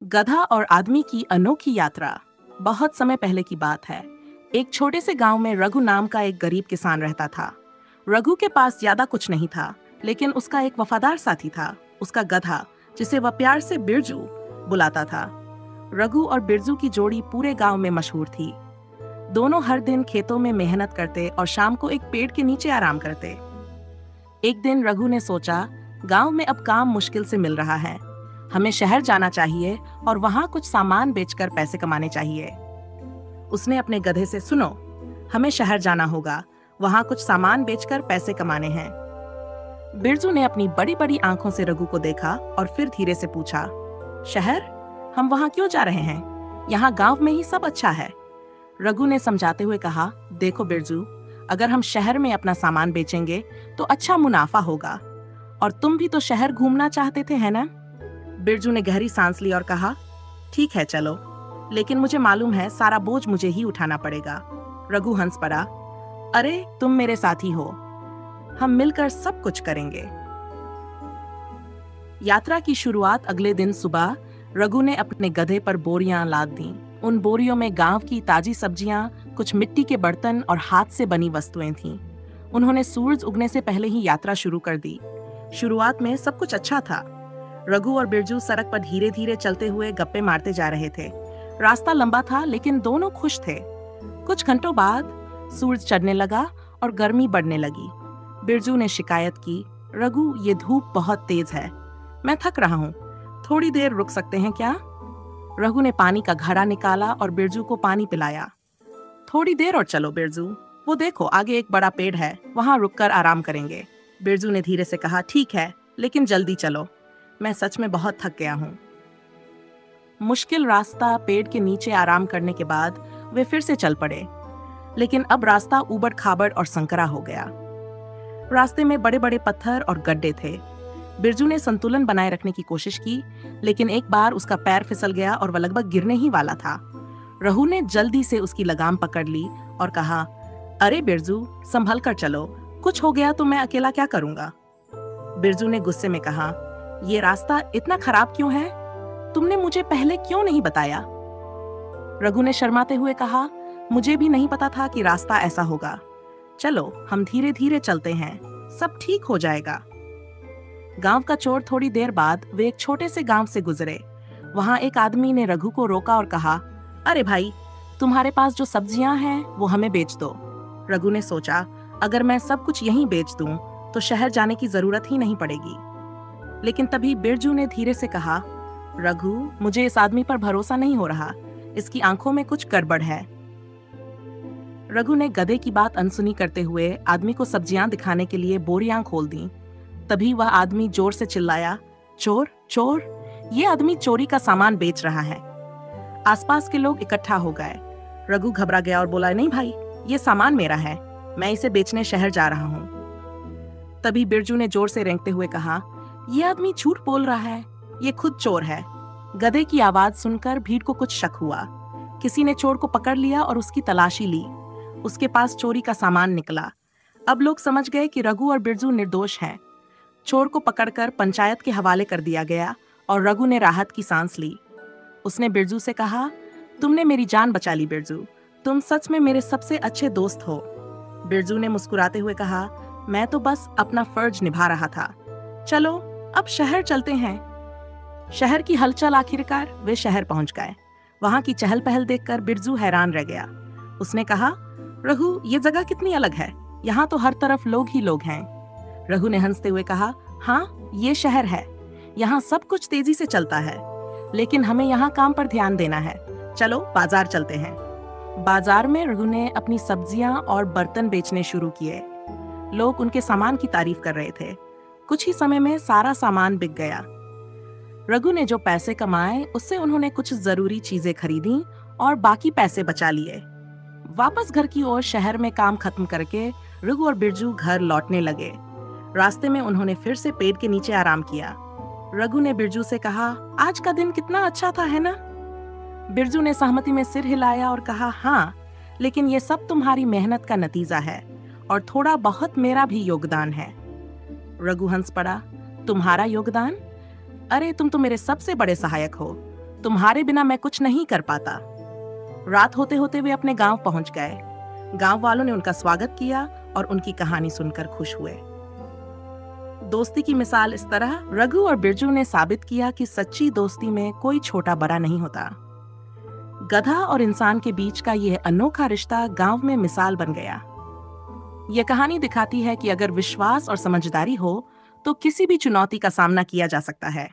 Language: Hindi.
गधा और आदमी की अनोखी यात्रा। बहुत समय पहले की बात है। एक छोटे से गांव में रघु नाम का एक गरीब किसान रहता था। रघु के पास ज्यादा कुछ नहीं था, लेकिन उसका एक वफादार साथी था, उसका गधा, जिसे वह प्यार से बिरजू बुलाता था। रघु और बिरजू की जोड़ी पूरे गांव में मशहूर थी। दोनों हर दिन खेतों में मेहनत करते और शाम को एक पेड़ के नीचे आराम करते। एक दिन रघु ने सोचा, गांव में अब काम मुश्किल से मिल रहा है, हमें शहर जाना चाहिए और वहां कुछ सामान बेचकर पैसे कमाने चाहिए। उसने अपने गधे से, सुनो, हमें शहर जाना होगा, वहां कुछ सामान बेचकर पैसे कमाने हैं। बिरजू ने अपनी बड़ी बड़ी आंखों से रघु को देखा और फिर धीरे से पूछा, शहर? हम वहां क्यों जा रहे हैं? यहाँ गांव में ही सब अच्छा है। रघु ने समझाते हुए कहा, देखो बिरजू, अगर हम शहर में अपना सामान बेचेंगे तो अच्छा मुनाफा होगा, और तुम भी तो शहर घूमना चाहते थे, है ना? बिरजू ने गहरी सांस ली और कहा, ठीक है चलो, लेकिन मुझे मालूम है सारा बोझ मुझे ही उठाना पड़ेगा। रघु हंस पड़ा, अरे तुम मेरे साथी हो, हम मिलकर सब कुछ करेंगे। यात्रा की शुरुआत अगले दिन सुबह रघु ने अपने गधे पर बोरियां लाद दी। उन बोरियों में गांव की ताजी सब्जियां, कुछ मिट्टी के बर्तन और हाथ से बनी वस्तुएं थीं। उन्होंने सूरज उगने से पहले ही यात्रा शुरू कर दी। शुरुआत में सब कुछ अच्छा था। रघु और बिरजू सड़क पर धीरे धीरे चलते हुए गप्पे मारते जा रहे थे। रास्ता लंबा था, लेकिन दोनों खुश थे। कुछ घंटों बाद सूरज चढ़ने लगा और गर्मी बढ़ने लगी। बिरजू ने शिकायत की, रघु, ये धूप बहुत तेज है, मैं थक रहा हूँ, थोड़ी देर रुक सकते हैं क्या? रघु ने पानी का घड़ा निकाला और बिरजू को पानी पिलाया। थोड़ी देर और चलो बिरजू, वो देखो आगे एक बड़ा पेड़ है, वहां रुककर आराम करेंगे। बिरजू ने धीरे से कहा, ठीक है, लेकिन जल्दी चलो, मैं सच में बहुत थक गया हूँ। मुश्किल रास्ता, पेड़ के नीचे आराम करने के बाद वे फिर से चल पड़े, लेकिन अब रास्ता ऊबड़ खाबड़ और संकरा हो गया। रास्ते में बड़े बड़े पत्थर और गड्ढे थे। बिरजू ने संतुलन बनाए रखने की कोशिश की, लेकिन एक बार उसका पैर फिसल गया और वह लगभग गिरने ही वाला था। रघु ने जल्दी से उसकी लगाम पकड़ ली और कहा, अरे बिरजू, संभल कर चलो, कुछ हो गया तो मैं अकेला क्या करूंगा? बिरजू ने गुस्से में कहा, ये रास्ता इतना खराब क्यों है? तुमने मुझे पहले क्यों नहीं बताया? रघु ने शर्माते हुए कहा, मुझे भी नहीं पता था कि रास्ता ऐसा होगा। चलो, हम धीरे धीरे चलते हैं, सब ठीक हो जाएगा। गांव का चोर थोड़ी देर बाद वे एक छोटे से गांव से गुजरे। वहां एक आदमी ने रघु को रोका और कहा, अरे भाई, तुम्हारे पास जो सब्जियां हैं वो हमें बेच दो। रघु ने सोचा, अगर मैं सब कुछ यहीं बेच दूं तो शहर जाने की जरूरत ही नहीं पड़ेगी। लेकिन तभी बिरजू ने धीरे से कहा, रघु, मुझे इस आदमी पर भरोसा नहीं हो रहा, इसकी आंखों में कुछ गड़बड़ है। रघु ने गधे की बात अनसुनी करते हुए आदमी को सब्जियां दिखाने के लिए बोरियां खोल दी। तभी वह आदमी जोर से चिल्लाया, चोर, चोर, ये आदमी चोरी का सामान बेच रहा है। आसपास के लोग इकट्ठा हो गए। रघु घबरा गया और बोला, नहीं भाई, ये सामान मेरा है, मैं इसे बेचने शहर जा रहा हूँ। तभी बिरजू ने जोर से रेंगते हुए कहा, ये आदमी झूठ बोल रहा है, ये खुद चोर है। गधे की आवाज सुनकर भीड़ को कुछ शक हुआ। किसी ने चोर को पकड़ लिया और उसकी तलाशी ली। उसके पास चोरी का सामान निकला। अब लोग समझ गए कि रघु और बिरजू निर्दोष हैं। चोर को पकड़कर पंचायत के हवाले कर दिया गया और रघु ने राहत की सांस ली। उसने बिरजू से कहा, तुमने मेरी जान बचा ली बिरजू, तुम सच में मेरे सबसे अच्छे दोस्त हो। बिरजू ने मुस्कुराते हुए कहा, मैं तो बस अपना फर्ज निभा रहा था। चलो, अब शहर चलते हैं। शहर की हलचल, आखिरकार वे शहर पहुंच गए। वहां की चहल पहल देखकर बिरजू हैरान रह गया। उसने कहा, रघु, ये जगह कितनी अलग है, यहाँ तो हर तरफ लोग ही लोग हैं। रघु ने हंसते हुए कहा, हाँ, ये शहर है, यहाँ सब कुछ तेजी से चलता है, लेकिन हमें यहाँ काम पर ध्यान देना है। चलो, बाजार चलते हैं। बाजार में रघु ने अपनी सब्जियां और बर्तन बेचने शुरू किए। लोग उनके सामान की तारीफ कर रहे थे। कुछ ही समय में सारा सामान बिक गया। रघु ने जो पैसे कमाए उससे उन्होंने कुछ जरूरी चीजें खरीदी और बाकी पैसे बचा लिए। वापस घर की ओर शहर में काम खत्म करके रघु और बिरजू घर लौटने लगे। रास्ते में उन्होंने फिर से पेड़ के नीचे आराम किया। रघु ने बिरजू से कहा, आज का दिन कितना अच्छा था, है ना? बिरजू ने सहमति में सिर हिलाया और कहा, हाँ, लेकिन ये सब तुम्हारी मेहनत का नतीजा है और थोड़ा बहुत मेरा भी योगदान है। रघु हंस पड़ा, तुम्हारा योगदान? अरे तुम तो मेरे सबसे बड़े सहायक हो। तुम्हारे बिना मैं कुछ नहीं कर पाता। रात होते होते वे अपने गांव पहुंच गए। गांव वालों ने उनका स्वागत किया और उनकी कहानी सुनकर खुश हुए। दोस्ती की मिसाल इस तरह रघु और बिरजू ने साबित किया कि सच्ची दोस्ती में कोई छोटा बड़ा नहीं होता। गधा और इंसान के बीच का यह अनोखा रिश्ता गांव में मिसाल बन गया। यह कहानी दिखाती है कि अगर विश्वास और समझदारी हो तो किसी भी चुनौती का सामना किया जा सकता है।